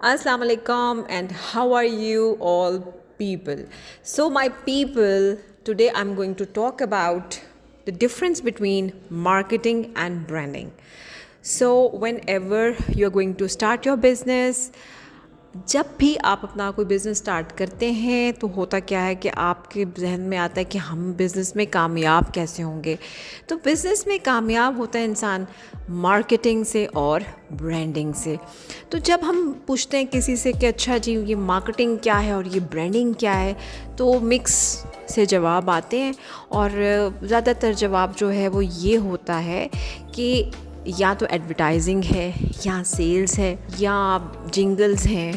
Assalamu alaikum and how are you all people? So my people, today I'm going to talk about the difference between marketing and branding. So whenever you're going to start your business, जब भी आप अपना कोई business start करते हैं तो होता क्या है कि आपके जहन में आता है कि हम बिज़नेस में कामयाब कैसे होंगे। तो बिज़नेस में कामयाब होता है इंसान मार्केटिंग से और ब्रांडिंग से। तो जब हम पूछते हैं किसी से कि अच्छा जी ये मार्केटिंग क्या है और ये ब्रांडिंग क्या है, तो मिक्स से जवाब आते हैं और ज़्यादातर जवाब जो है वो ये होता है कि या तो एडवर्टाइजिंग है या सेल्स है या जिंगल्स हैं,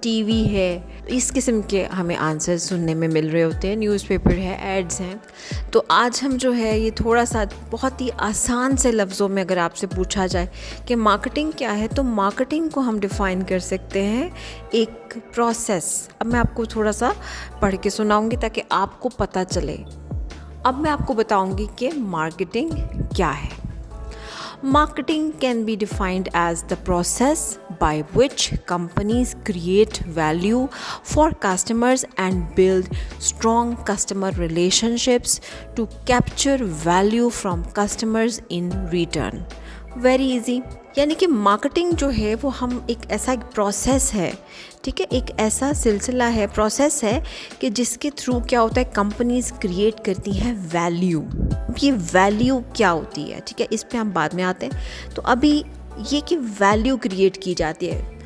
टीवी है। इस किस्म के हमें आंसर सुनने में मिल रहे होते हैं, न्यूज़पेपर है, एड्स हैं। तो आज हम जो है ये थोड़ा सा बहुत ही आसान से लफ्ज़ों में अगर आपसे पूछा जाए कि मार्केटिंग क्या है, तो मार्केटिंग को हम डिफ़ाइन कर सकते हैं एक प्रोसेस। अब मैं आपको थोड़ा सा पढ़ के सुनाऊंगी ताकि आपको पता चले। अब मैं आपको बताऊंगी कि मार्केटिंग क्या है। Marketing can be defined as the process by which companies create value for customers and build strong customer relationships to capture value from customers in return. Very easy. यानी कि मार्केटिंग जो है वो हम एक ऐसा प्रोसेस है, ठीक है, एक ऐसा सिलसिला है, प्रोसेस है कि जिसके थ्रू क्या होता है, कंपनीज क्रिएट करती हैं वैल्यू। ये वैल्यू क्या होती है, ठीक है, इस पे हम बाद में आते हैं। तो अभी ये कि वैल्यू क्रिएट की जाती है,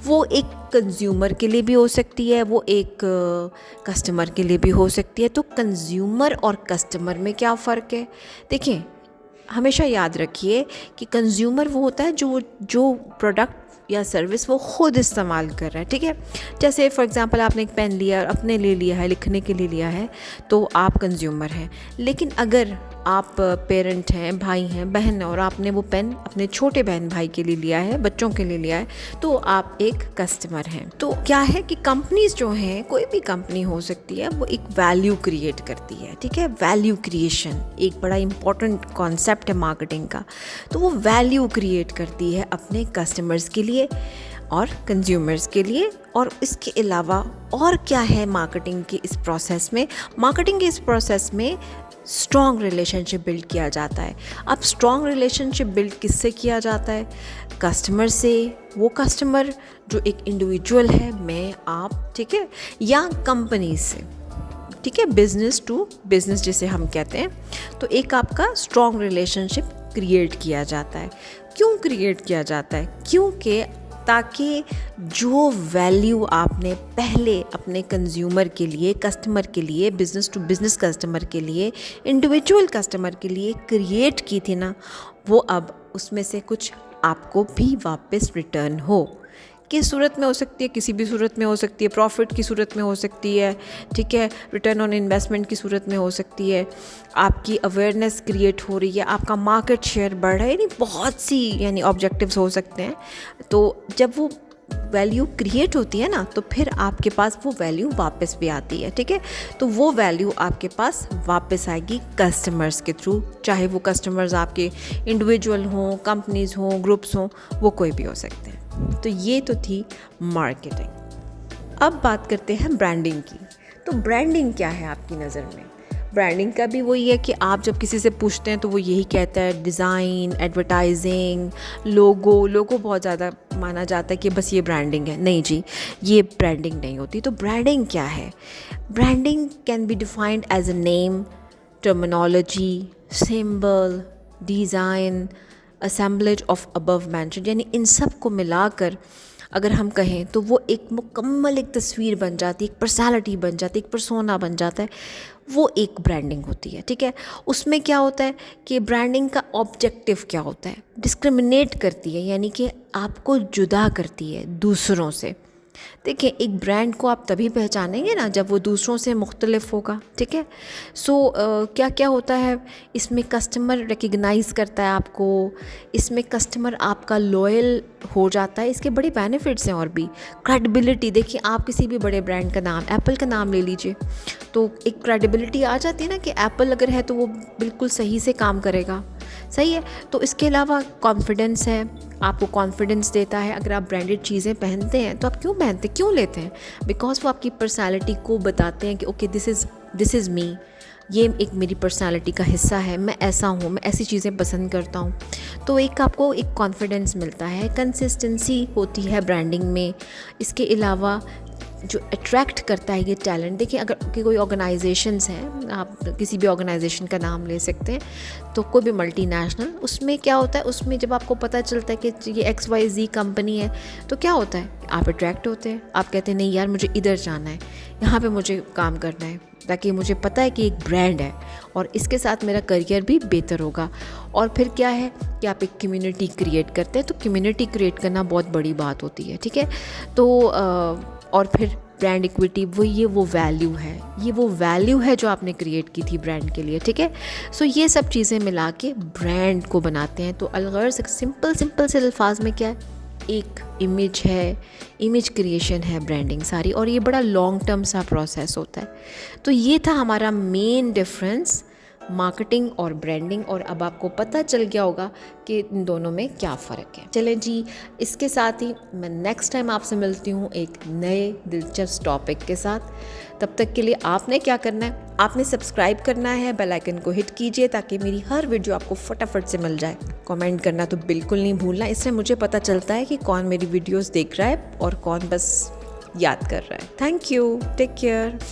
वो एक कंज्यूमर के लिए भी हो सकती है, वो एक कस्टमर के लिए भी हो सकती है। तो कंज्यूमर और कस्टमर में क्या फ़र्क है? देखिए, हमेशा याद रखिए कि कंज्यूमर वो होता है जो प्रोडक्ट या सर्विस वो ख़ुद इस्तेमाल कर रहा है, ठीक है। जैसे फॉर एग्ज़ाम्पल आपने एक पेन लिया, अपने लिए लिया है, लिखने के लिए लिया है, तो आप कंज्यूमर हैं। लेकिन अगर आप पेरेंट हैं, भाई हैं, बहन हैं और आपने वो पेन अपने छोटे बहन भाई के लिए लिया है, बच्चों के लिए लिया है, तो आप एक कस्टमर हैं। तो क्या है कि कंपनीज जो हैं, कोई भी कंपनी हो सकती है, वो एक वैल्यू क्रिएट करती है, ठीक है। वैल्यू क्रिएशन एक बड़ा इंपॉर्टेंट कॉन्सेप्ट है मार्केटिंग का। तो वो वैल्यू क्रिएट करती है अपने कस्टमर्स के लिए और कंज्यूमर्स के लिए। और इसके अलावा और क्या है मार्केटिंग के इस प्रोसेस में? मार्केटिंग के इस प्रोसेस में स्ट्रॉन्ग रिलेशनशिप बिल्ड किया जाता है। अब स्ट्रॉन्ग रिलेशनशिप बिल्ड किससे किया जाता है? कस्टमर से। वो कस्टमर जो एक इंडिविजुअल है, मैं, आप, ठीक है, या कंपनी से, ठीक है, बिजनेस टू बिजनेस जिसे हम कहते हैं। तो एक आपका स्ट्रॉन्ग रिलेशनशिप क्रिएट किया जाता है। क्यों क्रिएट किया जाता है? क्योंकि ताकि जो वैल्यू आपने पहले अपने कंज्यूमर के लिए, कस्टमर के लिए, बिज़नेस टू बिज़नेस कस्टमर के लिए, इंडिविजुअल कस्टमर के लिए क्रिएट की थी ना, वो अब उसमें से कुछ आपको भी वापस रिटर्न हो। किस सूरत में हो सकती है? किसी भी सूरत में हो सकती है। प्रॉफिट की सूरत में हो सकती है, ठीक है, रिटर्न ऑन इन्वेस्टमेंट की सूरत में हो सकती है, आपकी अवेयरनेस क्रिएट हो रही है, आपका मार्केट शेयर बढ़ रहा है, यानी बहुत सी यानी ऑब्जेक्टिव्स हो सकते हैं। तो जब वो वैल्यू क्रिएट होती है ना, तो फिर आपके पास वो वैल्यू वापस भी आती है, ठीक है। तो वो वैल्यू आपके पास वापस आएगी कस्टमर्स के थ्रू, चाहे वो कस्टमर्स आपके इंडिविजुअल हों, कंपनीज हों, ग्रुप्स हों, वो कोई भी हो सकते हैं। तो ये तो थी मार्केटिंग। अब बात करते हैं ब्रांडिंग की। तो ब्रांडिंग क्या है आपकी नज़र में? ब्रांडिंग का भी वही है कि आप जब किसी से पूछते हैं तो वो यही कहता है डिज़ाइन, एडवर्टाइजिंग, लोगो बहुत ज़्यादा माना जाता है कि बस ये ब्रांडिंग है। नहीं जी, ये ब्रांडिंग नहीं होती। तो ब्रांडिंग क्या है? Branding can be defined as a name, terminology, symbol, design, assemblage of above mentioned, यानी इन सब को मिलाकर अगर हम कहें तो वो एक मुकम्मल एक तस्वीर बन जाती है, एक पर्सनालिटी बन जाती है, एक पर्सोना बन जाता है। वो एक ब्रांडिंग होती है, ठीक है। उसमें क्या होता है कि ब्रांडिंग का ऑब्जेक्टिव क्या होता है? डिस्क्रिमिनेट करती है, यानी कि आपको जुदा करती है दूसरों से। देखिए, एक ब्रांड को आप तभी पहचानेंगे ना जब वो दूसरों से मुख्तलिफ होगा, ठीक है। सो क्या क्या होता है इसमें? कस्टमर रिकग्नाइज़ करता है आपको, इसमें कस्टमर आपका लॉयल हो जाता है। इसके बड़े बेनिफिट्स हैं और भी। क्रेडिबिलिटी, देखिए आप किसी भी बड़े ब्रांड का नाम, एप्पल का नाम ले लीजिए, तो एक क्रेडिबिलिटी आ जाती है ना कि एप्पल अगर है तो वो बिल्कुल सही से काम करेगा, सही है। तो इसके अलावा कॉन्फिडेंस है, आपको कॉन्फिडेंस देता है। अगर आप ब्रांडेड चीज़ें पहनते हैं तो आप क्यों पहनते, क्यों लेते हैं? बिकॉज वो आपकी पर्सनैलिटी को बताते हैं कि ओके दिस इज़ मी, ये एक मेरी पर्सनालिटी का हिस्सा है, मैं ऐसा हूँ, मैं ऐसी चीज़ें पसंद करता हूँ। तो एक आपको एक कॉन्फिडेंस मिलता है, कंसिस्टेंसी होती है ब्रांडिंग में। इसके अलावा जो अट्रैक्ट करता है ये टैलेंट, देखिए अगर कोई ऑर्गेनाइजेशंस हैं, आप किसी भी ऑर्गेनाइजेशन का नाम ले सकते हैं, तो कोई भी मल्टीनेशनल, उसमें क्या होता है, उसमें जब आपको पता चलता है कि ये XYZ कंपनी है, तो क्या होता है, आप अट्रैक्ट होते हैं, आप कहते हैं नहीं यार मुझे इधर जाना है, यहाँ पे मुझे काम करना है, ताकि मुझे पता है कि एक ब्रांड है और इसके साथ मेरा करियर भी बेहतर होगा। और फिर क्या है कि आप एक कम्युनिटी क्रिएट करते हैं, तो कम्युनिटी क्रिएट करना बहुत बड़ी बात होती है, ठीक है। तो और फिर ब्रांड इक्विटी, वो वैल्यू है जो आपने क्रिएट की थी ब्रांड के लिए, ठीक है। सो ये सब चीज़ें मिला के ब्रांड को बनाते हैं। तो अलगर्ज सिंपल से अल्फाज में क्या है, एक इमेज है, इमेज क्रिएशन है ब्रांडिंग सारी, और ये बड़ा लॉन्ग टर्म सा प्रोसेस होता है। तो ये था हमारा मेन डिफरेंस, मार्केटिंग और ब्रांडिंग। और अब आपको पता चल गया होगा कि इन दोनों में क्या फ़र्क है। चलें जी, इसके साथ ही मैं नेक्स्ट टाइम आपसे मिलती हूँ एक नए दिलचस्प टॉपिक के साथ। तब तक के लिए आपने क्या करना है, आपने सब्सक्राइब करना है, बेल आइकन को हिट कीजिए ताकि मेरी हर वीडियो आपको फटाफट से मिल जाए। कमेंट करना तो बिल्कुल नहीं भूलना, इससे मुझे पता चलता है कि कौन मेरी वीडियोस देख रहा है और कौन बस याद कर रहा है। Thank you, take care.